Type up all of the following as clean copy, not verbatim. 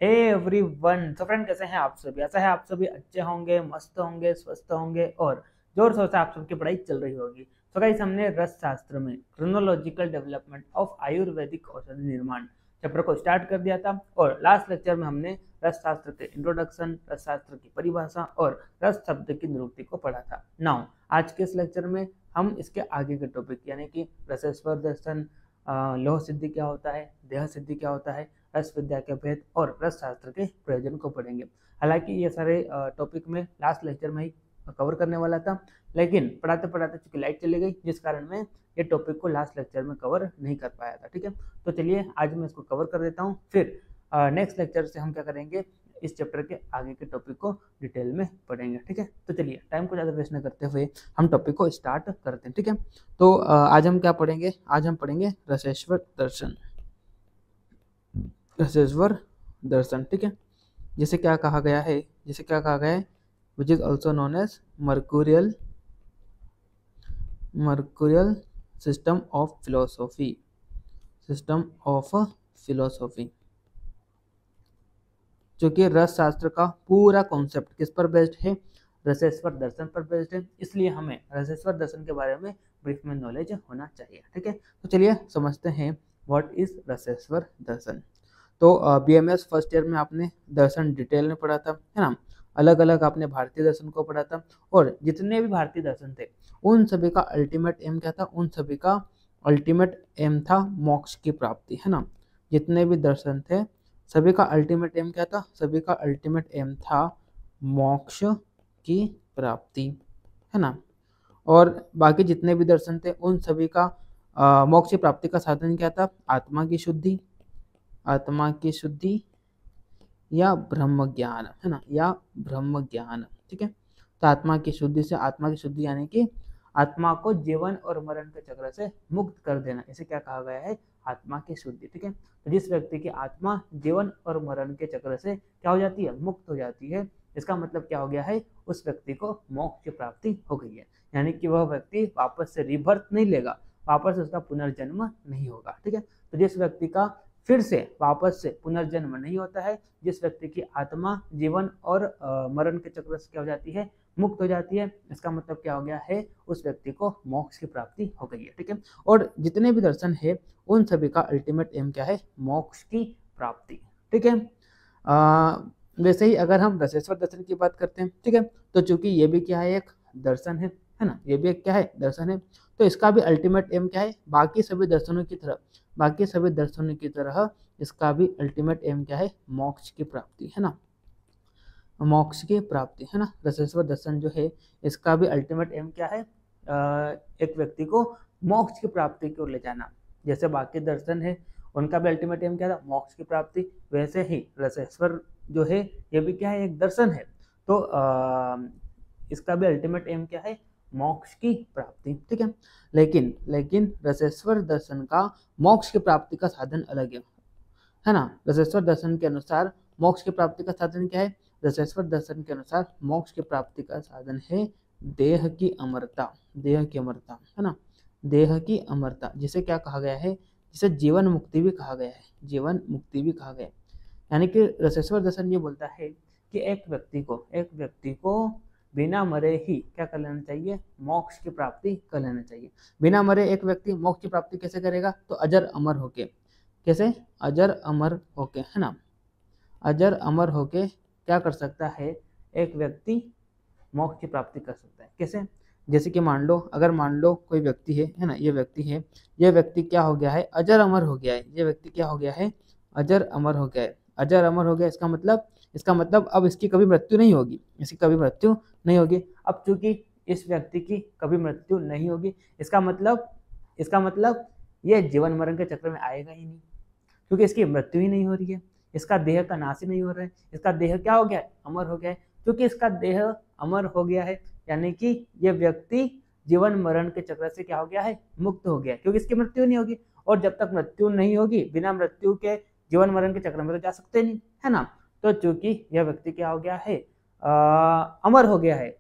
Hey everyone, तो friend कैसे हैं आप सभी। ऐसा है आप सभी अच्छे होंगे, मस्त होंगे, स्वस्थ होंगे और जोर शोर से आप सबकी पढ़ाई चल रही होगी। तो गाइस, हमने रस शास्त्र में क्रोनोलॉजिकल डेवलपमेंट ऑफ आयुर्वेदिक औषधि निर्माण चैप्टर को स्टार्ट कर दिया था और लास्ट लेक्चर में हमने रस शास्त्र के इंट्रोडक्शन, रस शास्त्र की परिभाषा और रस शब्द की निरुक्ति को पढ़ा था। नाउ आज के इस लेक्चर में हम इसके आगे के टॉपिक यानी कि रसेश्वर दर्शन, लौह सिद्धि क्या होता है, देह सिद्धि क्या होता है, रस विद्या के भेद और रस शास्त्र के प्रयोजन को पढ़ेंगे। हालांकि ये सारे टॉपिक में लास्ट लेक्चर में ही कवर करने वाला था, लेकिन पढ़ाते पढ़ाते चूंकि लाइट चली गई, जिस कारण मैं ये टॉपिक को लास्ट लेक्चर में कवर नहीं कर पाया था। ठीक है, तो चलिए आज मैं इसको कवर कर देता हूँ, फिर नेक्स्ट लेक्चर से हम क्या करेंगे, इस चैप्टर के आगे के टॉपिक को डिटेल में पढ़ेंगे। ठीक है, तो चलिए टाइम को ज़्यादा वेस्ट न करते हुए हम टॉपिक को स्टार्ट करते हैं। ठीक है, तो आज हम क्या पढ़ेंगे, आज हम पढ़ेंगे रसेश्वर दर्शन। रसेश्वर दर्शन, ठीक है, जिसे क्या कहा गया है, जिसे क्या कहा गया है, which is also known as mercurial system of philosophy, system of philosophy, जो कि रस शास्त्र का पूरा कॉन्सेप्ट किस पर बेस्ड है, रसेश्वर दर्शन पर बेस्ड है। इसलिए हमें रसेश्वर दर्शन के बारे में ब्रीफ में नॉलेज होना चाहिए। ठीक है, तो चलिए समझते हैं व्हाट इज रसेश्वर दर्शन। तो BMS फर्स्ट ईयर में आपने दर्शन डिटेल में पढ़ा था, है ना, अलग अलग आपने भारतीय दर्शन को पढ़ा था और जितने भी भारतीय दर्शन थे उन सभी का अल्टीमेट एम क्या था, उन सभी का अल्टीमेट एम था मोक्ष की प्राप्ति, है ना। जितने भी दर्शन थे सभी का अल्टीमेट एम क्या था, सभी का अल्टीमेट एम था मोक्ष की प्राप्ति, है ना। और बाकी जितने भी दर्शन थे उन सभी का मोक्ष की प्राप्ति का साधन क्या था, आत्मा की शुद्धि, आत्मा की शुद्धि या ब्रह्म ज्ञान, है ना, या ब्रह्म ज्ञान। ठीक है, तो आत्मा की शुद्धि से, आत्मा की शुद्धि यानी कि आत्मा को जीवन और मरण के चक्र से मुक्त कर देना, इसे क्या कहा गया है, आत्मा की शुद्धि। ठीक है, तो जिस व्यक्ति की आत्मा जीवन और मरण के चक्र से क्या हो जाती है, मुक्त हो जाती है, इसका मतलब क्या हो गया है, उस व्यक्ति को मोक्ष की प्राप्ति हो गई है, यानी कि वह व्यक्ति वापस से रिबर्थ नहीं लेगा, वापस से उसका पुनर्जन्म नहीं होगा। ठीक है, तो जिस व्यक्ति का फिर से वापस से पुनर्जन्म नहीं होता है, जिस व्यक्ति की आत्मा जीवन और मरण के चक्र से क्या हो जाती है, मुक्त हो जाती है, इसका मतलब क्या हो गया है, उस व्यक्ति को मोक्ष की प्राप्ति हो गई है। ठीक है, और जितने भी दर्शन है उन सभी का अल्टीमेट एम क्या है, मोक्ष की प्राप्ति। ठीक है, वैसे ही अगर हम रसेश्वर दर्शन की बात करते हैं, ठीक है, तो चूंकि ये भी क्या है, एक दर्शन है ना, ये भी एक क्या है, दर्शन है, तो इसका भी अल्टीमेट एम क्या है, बाकी सभी दर्शनों की तरह, बाकी सभी दर्शनों की तरह इसका भी अल्टीमेट एम क्या है, मोक्ष की प्राप्ति, है ना, मोक्ष की प्राप्ति, है ना। रसेश्वर दर्शन जो है इसका भी अल्टीमेट एम क्या है, एक व्यक्ति को मोक्ष की प्राप्ति की ओर ले जाना। जैसे बाकी दर्शन है उनका भी अल्टीमेट एम क्या था, मोक्ष की प्राप्ति, वैसे ही रसेश्वर जो है ये भी क्या है, एक दर्शन है, तो इसका भी अल्टीमेट एम क्या है, मोक्ष की प्राप्ति। ठीक है, लेकिन रसेश्वर दर्शन का मोक्ष की प्राप्ति का साधन अलग है ना। रसेश्वर दर्शन के अनुसार मोक्ष की प्राप्ति का साधन क्या है, रसेश्वर दर्शन के अनुसार मोक्ष की प्राप्ति का साधन है देह की अमरता, देह की अमरता, है ना, देह की अमरता, जिसे क्या कहा गया है, जिसे जीवन मुक्ति भी कहा गया है, जीवन मुक्ति भी कहा गया है। यानी कि रसेश्वर दर्शन ये बोलता है कि एक व्यक्ति को बिना मरे ही क्या कर लेना चाहिए, मोक्ष की प्राप्ति कर लेना चाहिए। बिना मरे एक व्यक्ति मोक्ष की प्राप्ति कैसे करेगा, तो अजर अमर होके, कैसे, अजर अमर होके, है ना, अजर अमर होके क्या कर सकता है, एक व्यक्ति मोक्ष की प्राप्ति कर सकता है। कैसे, जैसे कि मान लो, अगर मान लो कोई व्यक्ति है ना, ये व्यक्ति है, ये व्यक्ति क्या हो गया है, अजर अमर हो गया है, ये व्यक्ति क्या हो गया है, अजर अमर हो गया है, अजर अमर हो गया, इसका मतलब अब इसकी कभी मृत्यु नहीं होगी, इसकी कभी मृत्यु नहीं होगी। अब चूंकि इस व्यक्ति की कभी मृत्यु नहीं होगी, इसका मतलब ये जीवन मरण के चक्र में आएगा ही नहीं, क्योंकि इसकी मृत्यु ही नहीं हो रही है, इसका देह का नाश ही नहीं हो रहा है, इसका देह क्या हो गया है, अमर हो गया है। क्योंकि इसका देह अमर हो गया है यानी कि ये व्यक्ति जीवन मरण के चक्र से क्या हो गया है, मुक्त हो गया है, क्योंकि इसकी मृत्यु नहीं होगी, और जब तक मृत्यु नहीं होगी, बिना मृत्यु के जीवन मरण के चक्र में तो जा सकते नहीं, है ना। तो चूंकि यह व्यक्ति क्या हो गया है, अमर हो गया है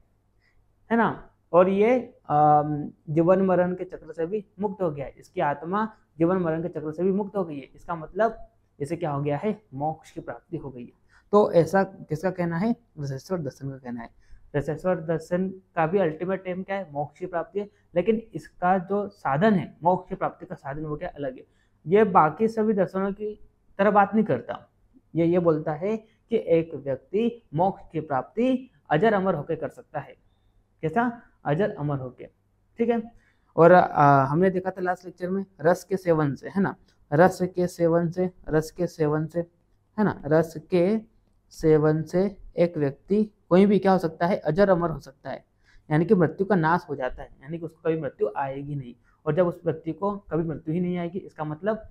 ना, और ये जीवन मरण के चक्र से भी मुक्त हो गया है, इसकी आत्मा जीवन मरण के चक्र से भी मुक्त हो गई है, इसका मतलब इसे क्या हो गया है, मोक्ष की प्राप्ति हो गई है। तो ऐसा किसका कहना है, रसेश्वर दर्शन का कहना है। रसेश्वर दर्शन का भी अल्टीमेट एम क्या है, मोक्ष की प्राप्ति है, लेकिन इसका जो साधन है, मोक्ष की प्राप्ति का साधन वो क्या अलग है। ये बाकी सभी दर्शनों की तरह बात नहीं करता, ये बोलता है कि एक व्यक्ति मोक्ष की प्राप्ति अजर अमर होकर कर सकता है। कैसा, अजर अमर होके, ठीक है। और हमने देखा था लास्ट लेक्चर में रस के सेवन से, है ना, रस के सेवन से है ना, रस के सेवन से एक व्यक्ति कोई भी क्या हो सकता है, अजर अमर हो सकता है, यानी कि मृत्यु का नाश हो जाता है, यानी कि उसको कभी मृत्यु आएगी नहीं। और जब उस व्यक्ति को कभी मृत्यु ही नहीं आएगी, इसका मतलब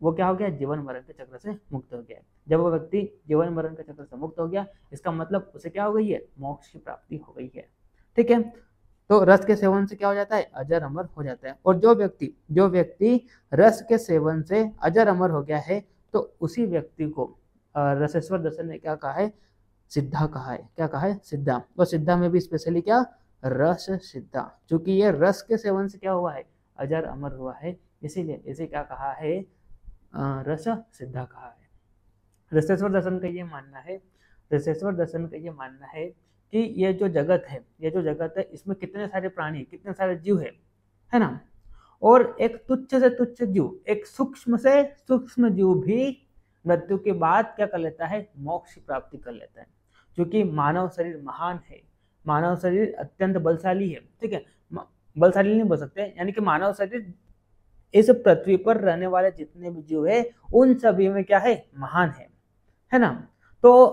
वो क्या हो गया, जीवन मरण के चक्र से मुक्त हो गया। जब वो व्यक्ति जीवन मरण के चक्र से मुक्त हो गया, इसका मतलब उसे क्या हो गई है, मोक्ष की प्राप्ति हो गई है, ठीक है। तो रस के सेवन से क्या हो जाता है, अजर अमर हो जाता है। और जो व्यक्ति रस के सेवन से अजर अमर हो गया है, तो उसी व्यक्ति को रसेश्वर दर्शन ने क्या कहा है, सिद्धा कहा है। क्या कहा है, सिद्धा। और सिद्धा में भी स्पेशली क्या, रस सिद्धा, क्योंकि ये रस के सेवन से क्या हुआ है, अजर अमर हुआ है, इसीलिए इसे क्या कहा है, रस सिद्धा कहा है। रसेश्वर दर्शन का ये मानना है कि ये जो जगत है, इसमें कितने सारे प्राणी, कितने सारे जीव है ना, और एक तुच्छ से तुच्छ जीव, एक सूक्ष्म से सूक्ष्म जीव भी मृत्यु के बाद क्या कर लेता है, मोक्ष की प्राप्ति कर लेता है। क्योंकि मानव शरीर महान है, मानव शरीर अत्यंत बलशाली है, ठीक है, बलशाली नहीं बोल सकते, यानी कि मानव शरीर इस पृथ्वी पर रहने वाले जितने भी जीव है उन सभी में क्या है, महान है ना। तो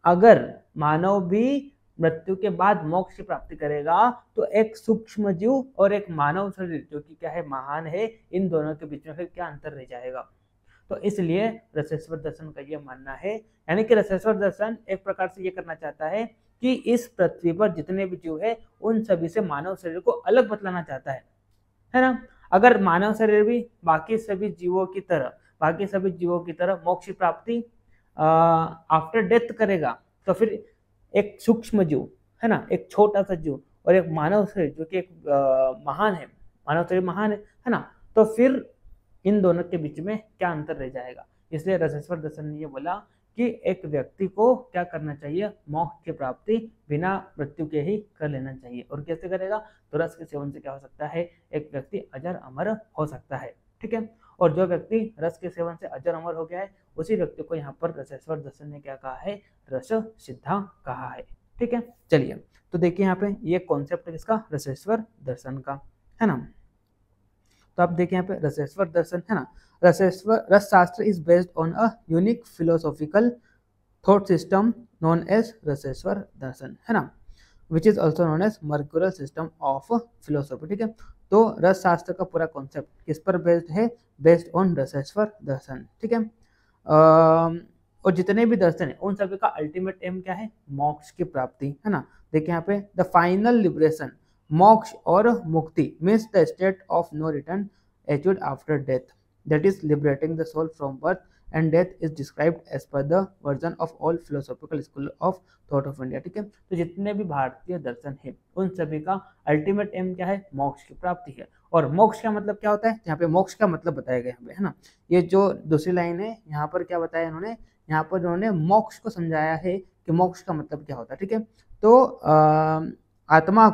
अगर मानव भी मृत्यु के बाद मोक्ष की प्राप्ति करेगा, तो एक सूक्ष्म जीव और एक मानव शरीर जो कि क्या है, महान है, इन दोनों के बीच में फिर क्या अंतर रह जाएगा। तो इसलिए रसेश्वर दर्शन का ये मानना है, यानी कि रसेश्वर दर्शन एक प्रकार से ये करना चाहता है कि इस पृथ्वी पर जितने भी जीव है उन सभी से मानव शरीर को अलग बतलाना चाहता है ना। अगर मानव शरीर भी बाकी सभी जीवों की तरह मोक्ष की प्राप्ति आफ्टर डेथ करेगा, तो फिर एक सूक्ष्म जीव है ना, एक छोटा सा जीव और एक मानव शरीर जो कि एक महान है, मानव शरीर महान है ना, तो फिर इन दोनों के बीच में क्या अंतर रह जाएगा। इसलिए रसेश्वर दर्शन ने ये बोला कि एक व्यक्ति को क्या करना चाहिए, मोक्ष की प्राप्ति बिना मृत्यु के ही कर लेना चाहिए। और कैसे करेगा, तो रस के सेवन से क्या हो सकता है, एक व्यक्ति अजर अमर हो सकता है, ठीक है। और जो व्यक्ति रस के सेवन से अजर अमर हो गया है, उसी व्यक्ति को यहाँ पर रसेश्वर दर्शन ने क्या कहा है, रस सिद्धा कहा है, ठीक है। चलिए तो देखिए यहाँ पे ये कॉन्सेप्ट है किसका, रसेश्वर दर्शन का, है ना। तो आप देखिए यहाँ पे रसेश्वर दर्शन है ना, Raseshwar Rasa Shastra is based on a unique philosophical thought system known as Raseshwar Darshan, है ना, which is also known as mercurial system of philosophy, ठीक है। तो रस शास्त्र का पूरा कॉन्सेप्ट किस पर बेस्ड है, बेस्ड ऑन रसेश्वर दर्शन, ठीक है। और जितने भी दर्शन है उन सभी का अल्टीमेट एम क्या है, मोक्ष की प्राप्ति, है ना। देखिए यहाँ पे द फाइनल लिबरेशन, मोक्ष और मुक्ति means the state of no return achieved after death, that is liberating the soul from birth and death is described as per the version of all philosophical school of thought of India, ठीक है। तो जितने भी भारतीय दर्शन है उन सभी का अल्टीमेट एम क्या है, मोक्ष की प्राप्ति है। और मोक्ष का मतलब क्या होता है, यहाँ पे मोक्ष का मतलब बताया गया है ना। ये जो दूसरी लाइन है यहाँ पर क्या बताया इन्होंने, यहाँ पर उन्होंने मोक्ष को समझाया है कि मोक्ष का मतलब क्या होता है, ठीक है। तो आत्मा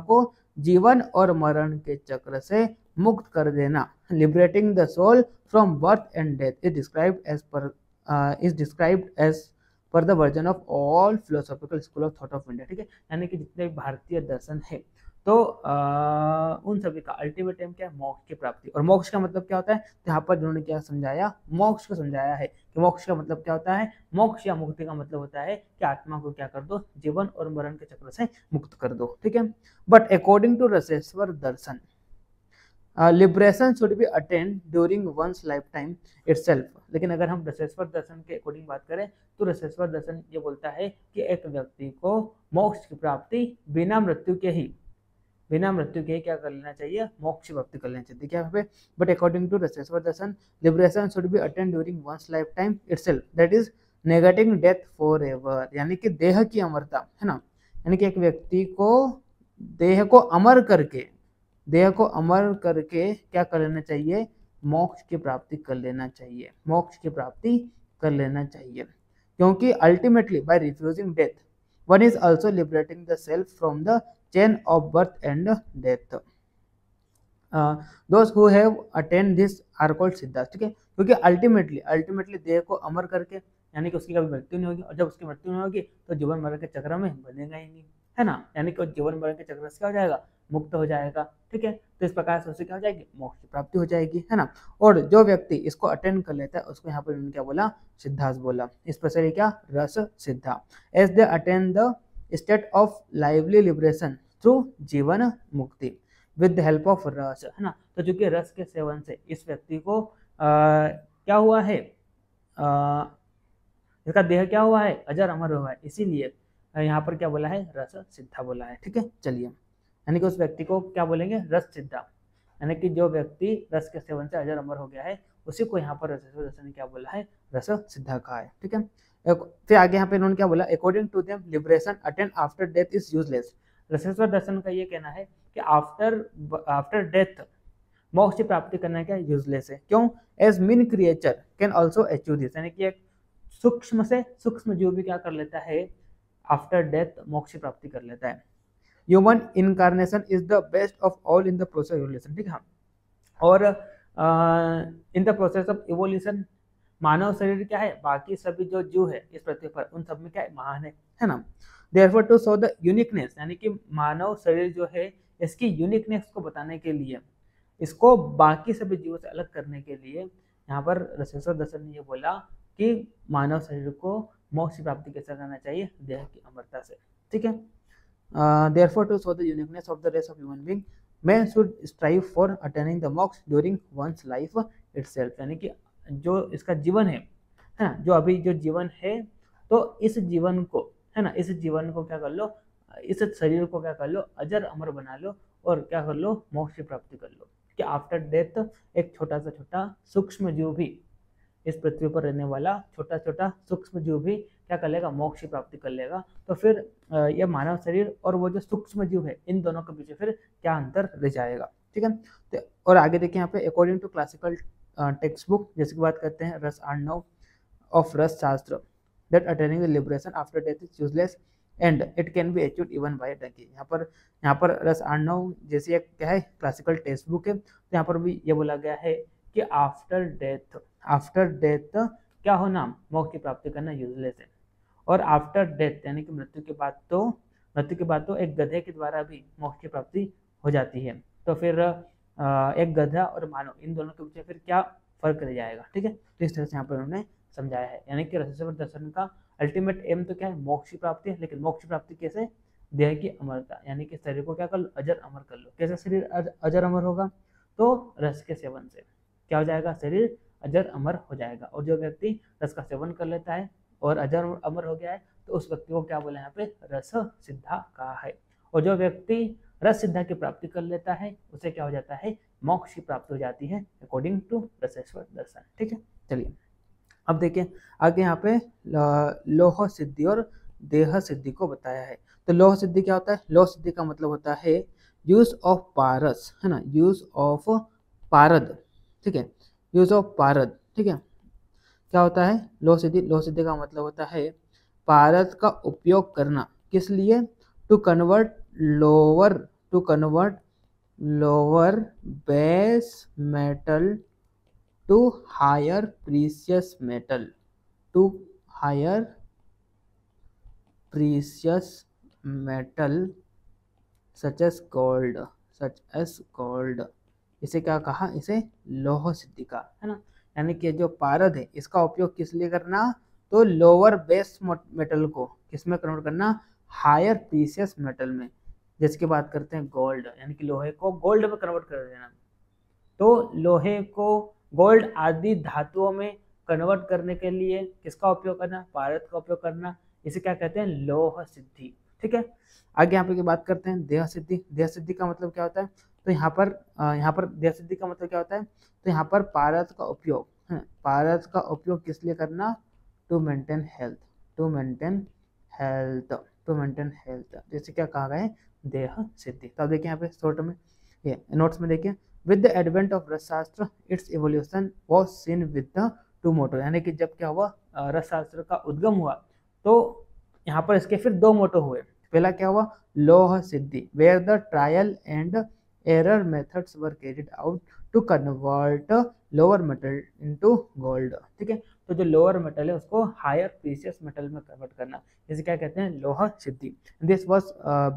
को जीवन और मरण के चक्र से मुक्त कर देना, liberating the soul from birth and death is described as per the version of all philosophical school of thought of India, ठीक है। यानी कि जितने भी भारतीय दर्शन है तो उन सभी का अल्टीमेट एम क्या है, मोक्ष की प्राप्ति। और मोक्ष का मतलब क्या होता है, तो यहाँ पर उन्होंने क्या समझाया, मोक्ष को समझाया है कि मोक्ष का मतलब क्या होता है, मोक्ष या मुक्ति का मतलब होता है कि आत्मा को क्या कर दो, जीवन और मरण के चक्र से मुक्त कर दो, ठीक है। But according to Raseshwar Darshan liberation should be attained during one's life time itself. लेकिन अगर हम रसेश्वर दर्शन के अकॉर्डिंग बात करें तो रसेश्वर दर्शन ये बोलता है कि एक व्यक्ति को मोक्ष की प्राप्ति बिना मृत्यु के ही क्या कर लेना चाहिए, मोक्ष की प्राप्ति कर लेना चाहिए। देखिए यहाँ पे but according to Raseshwar Darshan liberation should be attained during one's life time itself, that is negating death for ever, यानी कि देह की अमरता, है ना। यानी कि एक व्यक्ति को देह को अमर करके क्या कर लेना चाहिए, मोक्ष की प्राप्ति कर लेना चाहिए, मोक्ष की प्राप्ति कर लेना चाहिए, क्योंकि ultimately by refusing death one is also liberating the self from the chain of birth and death. Those who have attained this are called Siddha, ठीक है, क्योंकि अल्टीमेटली देह को अमर करके, यानी कि उसकी कभी मृत्यु नहीं होगी, और जब उसकी मृत्यु नहीं होगी तो जीवन मरण के चक्र में बनेगा ही नहीं, है ना, यानी कि जीवन मरण के चक्र से क्या हो जाएगा, मुक्त हो जाएगा, ठीक है। तो इस प्रकार से उसे क्या हो जाएगी, मोक्ष की प्राप्ति हो जाएगी, है ना। और जो व्यक्ति इसको अटेंड कर लेता है उसको यहाँ पर उन्होंने क्या बोला, सिद्धास बोला, स्पेशली क्या, Rasa Siddha, as they attained the state of lively liberation through jivan mukti with the help of रस, है ना। तो चूंकि रस के सेवन से इस व्यक्ति को क्या हुआ है, इसका देह क्या हुआ है, अजर अमर हुआ है, इसीलिए यहाँ पर क्या बोला है, रस सिद्धा बोला है, ठीक है। चलिए, यानी कि उस व्यक्ति को क्या बोलेंगे, रस सिद्धा, यानी कि जो व्यक्ति रस के सेवन से अजर अमर हो गया है उसी को यहाँ पर रसेश्वर दर्शन ने क्या बोला है, रस सिद्धा कहा है, ठीक है। फिर आगे यहाँ पे इन्होंने क्या बोला, according to them liberation attained after death is useless. Raseshwar Darshan का ये कहना है कि आफ्टर डेथ मोक्ष की प्राप्ति करना क्या यूजलेस है, क्यों, as mean creature can also achieve this, यानी कि एक सूक्ष्म से सूक्ष्म जीव भी क्या कर लेता है, आफ्टर डेथ मोक्ष की प्राप्ति कर लेता है। Human incarnation is the best of all in the process of evolution, ठीक है। और in the process of evolution मानव शरीर क्या है, बाकी सभी जो जीव है इस पृथ्वी पर उन सब में क्या है, महान है ना। Therefore to show the uniqueness, यानी कि मानव शरीर जो है इसकी यूनिकनेस को बताने के लिए, इसको बाकी सभी जीवों से अलग करने के लिए यहाँ पर रसेश्वर दर्शन ने ये बोला कि मानव शरीर को मोक्ष की प्राप्ति कैसे करना चाहिए, देह की अमरता से, ठीक है। Therefore, to show the uniqueness of the race of human being, man should strive for attaining the moksha during one's life itself, यानी कि जो इसका जीवन है ना, जो अभी जो जीवन है, तो इस जीवन को, है ना, इस जीवन को क्या कर लो, इस शरीर को क्या कर लो, अजर अमर बना लो, और क्या कर लो, मोक्ष की प्राप्ति कर लो, कि आफ्टर डेथ एक छोटा सा छोटा सूक्ष्म जीव भी, इस पृथ्वी पर रहने वाला छोटा छोटा सूक्ष्म जीव भी क्या कर लेगा, मोक्ष की प्राप्ति कर लेगा। तो फिर यह मानव शरीर और वो जो सूक्ष्म जीव है इन दोनों के बीच फिर क्या अंतर रह जाएगा, ठीक है। तो और आगे देखिए यहाँ पे, according to classical text book, जैसे कि बात करते हैं रस Arnav of Rasa Shastra, that attaining the liberation after death is useless and it can be achieved even by donkey. यहाँ पर रस अर्णव जैसी एक क्या है, क्लासिकल टेक्स्ट बुक है, तो यहाँ पर भी ये बोला गया है कि आफ्टर डेथ क्या होना, मोक्ष की प्राप्ति करना यूजलेस है। और आफ्टर डेथ यानी कि मृत्यु के बाद तो एक गधे के द्वारा भी मोक्ष की प्राप्ति हो जाती है। तो फिर एक गधा और मानव इन दोनों के बीच फिर क्या फर्क रह जाएगा, ठीक है। तो इस तरह से यहाँ पर उन्होंने समझाया है, यानी कि रसेश्वर दर्शन का अल्टीमेट एम तो क्या है, मोक्ष की प्राप्ति है, लेकिन मोक्ष की प्राप्ति कैसे, देह की अमरता, यानी कि शरीर को क्या कर लो, अजर अमर कर लो। कैसे शरीर अजर अमर होगा, तो रस के सेवन से क्या हो जाएगा, शरीर अजर अमर हो जाएगा। और जो व्यक्ति रस का सेवन कर लेता है और अजर अमर हो गया है, तो उस व्यक्ति को क्या बोला यहाँ पे, रस सिद्धा कहा है। और जो व्यक्ति रस सिद्धा की प्राप्ति कर लेता है उसे क्या हो जाता है, मोक्ष की प्राप्ति हो जाती है, अकॉर्डिंग टू रसेश्वर दर्शन, ठीक है। चलिए अब देखिए आगे यहाँ पे लोह सिद्धि और देह सिद्धि को बताया है। तो लोह सिद्धि क्या होता है, लोह सिद्धि का मतलब होता है यूज ऑफ पारस, है ना, यूज ऑफ पारद, ठीक है, यूज ऑफ पारद, ठीक है। क्या होता है लोह सिद्धि का मतलब होता है पारद का उपयोग करना, किस लिए, to convert lower base metal to higher precious metal such as gold. इसे क्या कहा, इसे लोह सिद्धि का, है ना। यानी कि जो पारद है इसका उपयोग किस लिए करना, तो लोअर बेस मेटल को किसमें कन्वर्ट करना, हायर प्रीशियस मेटल में। जैसे कि बात करते हैं गोल्ड, यानी कि लोहे को गोल्ड में कन्वर्ट कर देना, तो लोहे को गोल्ड आदि धातुओं में कन्वर्ट करने के लिए किसका उपयोग करना, पारद का उपयोग करना, इसे क्या कहते हैं, लोह सिद्धि, ठीक है। आगे यहाँ पे की बात करते हैं देह सिद्धि का मतलब क्या होता है, तो यहाँ पर देह सिद्धि का मतलब क्या होता है, तो यहाँ पर पारद का उपयोग किस लिए करना, टू मेंटेन हेल्थ, जैसे क्या कहा गया है, देह सिद्धि। तो अब देखिए यहाँ पे शॉर्ट में ये नोट्स में देखिए, with the advent of rasashastra its evolution was seen with the two motto, यानी कि जब क्या हुआ रसशास्त्र का उद्गम हुआ तो यहाँ पर इसके फिर दो मोटो हुए। पहला क्या हुआ, लोह सिद्धि, where the trial and error methods were carried out to convert lower metal into gold. ठीक है, तो जो लोअर मेटल है उसको हायर प्रीशियस मेटल में कन्वर्ट करना, इसे क्या कहते हैं, लोह सिद्धि। This was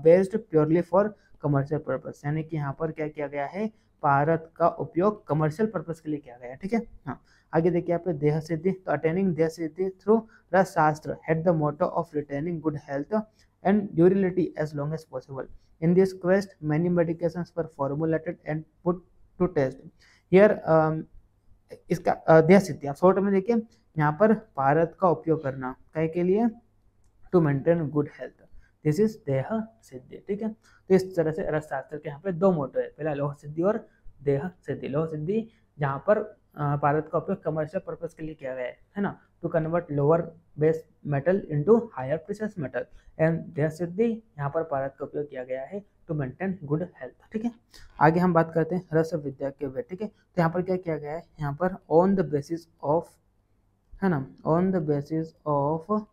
based purely for commercial purpose, यानी कि यहाँ पर क्या किया गया है, भारत का उपयोग कमर्शियल पर्पस के लिए किया गया है। ठीक है, हाँ आगे देखिए यहाँ पे देह सिद्धि, तो attaining deh siddhi through rasashastra had the motto of retaining good health and durability as long as possible. In this quest, many medications were formulated and put to test. Here इसका देह सिद्धि आप शॉर्ट में देखिए, यहाँ पर भारत का उपयोग करना कहीं के लिए, to maintain good health, this is Deha Siddhi. ठीक है, तो इस तरह से रसशास्त्र के यहाँ पे दो मोटो है, पहला लोह सिद्धि और देह सिद्धि। लोह सिद्धि जहाँ पर भारत का उपयोग कमर्शियल पर्पस के लिए किया गया है ना, to convert lower base metal into higher precious metal, and Deha Siddhi यहाँ पर भारत का उपयोग किया गया है टू मेंटेन गुड हेल्थ। ठीक है, आगे हम बात करते हैं रस विद्या के वे। ठीक है, तो यहाँ पर क्या किया गया है, यहाँ पर ऑन द बेसिस ऑफ, है ना, on the basis of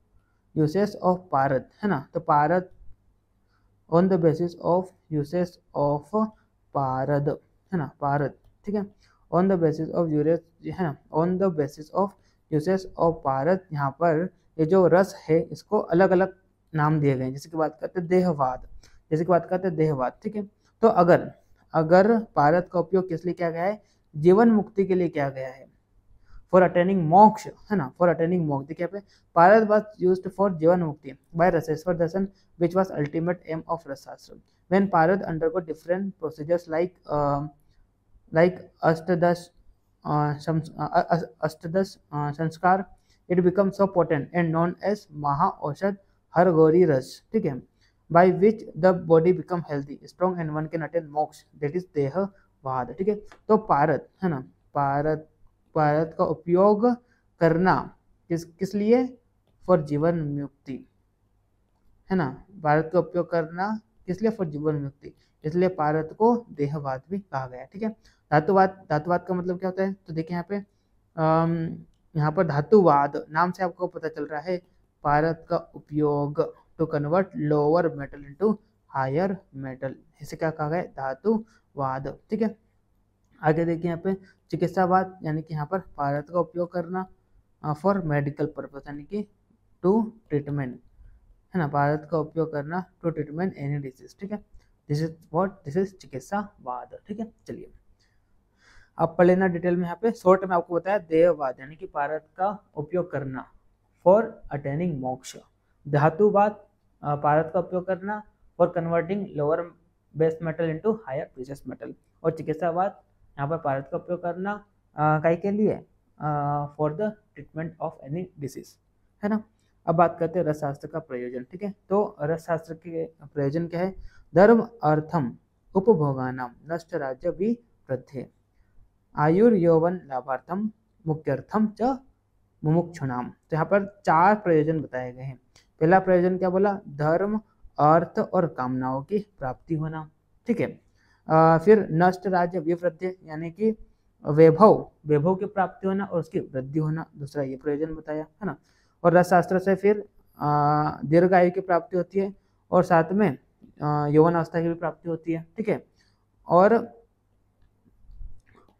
usage of Bharat, है ना, तो Bharat on the basis of usage of Bharat, है ना, भारत। ठीक है, on the basis of urease, है ना, on the basis of usage of Bharat, यहाँ पर ये जो रस है इसको अलग अलग नाम दिए गए, जैसे कि बात करते हैं देहवाद, जैसे कि बात करते हैं देहवाद। ठीक है, तो अगर भारत का उपयोग किस लिए किया गया है, जीवन मुक्ति के लिए किया गया है, फॉर अटेनिंग मोक्ष, है ना, फॉर अटेनिंग मोक्ष। देखिए पे Bharat was used for jivan mukti by Raseshwar Darshan which was ultimate aim of rasashastra. When Bharat undergo different procedures like ashtadasha sanskar, it become so potent and known as mahaushadh Hargauri ras. ठीक है, by which the body become healthy, strong and one can attain मोक्ष, that is देहवाद। ठीक है, तो भारत, है ना, भारत का उपयोग करना किस लिए, फॉर जीवन मुक्ति, है ना, भारत का उपयोग करना किस लिए, फॉर जीवन मुक्ति, इसलिए भारत को देहवाद भी कहा गया। ठीक है, धातुवाद का मतलब क्या होता है, तो देखिए यहाँ पे यहाँ पर धातुवाद नाम से आपको पता चल रहा है भारत का उपयोग to convert lower metal into higher metal, इसे क्या कहा गया, धातुवाद। ठीक है, आगे देखिए यहाँ पे चिकित्सावाद, यानी कि यहाँ पर भारत का उपयोग करना फॉर मेडिकल पर्पस, यानी कि टू ट्रीटमेंट, है ना, भारत का उपयोग करना टू ट्रीटमेंट एनी डिजीज। ठीक है, दिस इज चिकित्सावाद। ठीक है, चलिए आप पढ़ लेना डिटेल में। यहाँ पे शॉर्ट में आपको बताया देहवाद, यानी कि भारत का उपयोग करना फॉर अटेनिंग मोक्ष। धातुवाद भारत का उपयोग करना for converting lower base metal into higher precious metal, और चिकित्सावाद यहाँ पर भारत का उपयोग करना कई के लिए, for the treatment of any disease, है ना। अब बात करते हैं रसशास्त्र का प्रयोजन। ठीक है, तो रसशास्त्र के प्रयोजन क्या है, धर्म अर्थम उपभोगानाम नष्ट राज्य विवृद्धि आयुर्यौवन लाभार्थम मुक्त्यर्थम च मुमुक्षुणाम। तो यहाँ पर चार प्रयोजन बताए गए हैं। पहला प्रयोजन क्या बोला, धर्म अर्थ और कामनाओं की प्राप्ति होना। ठीक है, फिर नष्ट राज्य विवृद्धि, यानी कि वैभव की प्राप्ति होना और उसकी वृद्धि होना, दूसरा ये प्रयोजन बताया, है ना। और रसशास्त्र से फिर दीर्घायु की प्राप्ति होती है और साथ में यौवन अवस्था की भी प्राप्ति होती है। ठीक है, और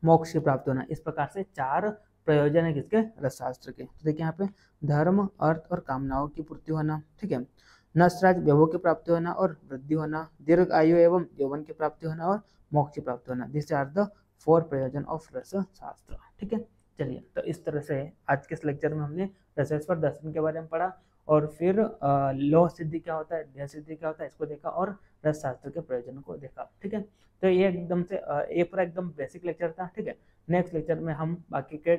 मोक्ष की प्राप्ति होना। इस प्रकार से चार प्रयोजन है किसके, रसशास्त्र के। तो देखिए यहाँ पे धर्म अर्थ और कामनाओं की पूर्ति होना। ठीक है, नष्ट राज्य वैभव की प्राप्ति होना और वृद्धि होना, दीर्घ आयु एवं यौवन की प्राप्ति होना और मोक्ष की प्राप्ति होना। दिस आर द 4 प्रयोजन ऑफ रसशास्त्र। ठीक है, चलिए तो इस तरह से आज के इस लेक्चर में हमने रसेश्वर दर्शन के बारे में पढ़ा और फिर लोह सिद्धि क्या होता है, देह सिद्धि क्या होता है इसको देखा और रसशास्त्र के प्रयोजनों को देखा। ठीक है, तो ये एकदम से ये पूरा एकदम बेसिक लेक्चर था। ठीक है, नेक्स्ट लेक्चर में हम बाकी के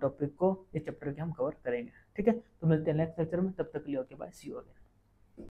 टॉपिक को इस चैप्टर के हम कवर करेंगे। ठीक है, तो मिलते हैं नेक्स्ट लेक्चर में, तब तक के लिए okay bye, see you again.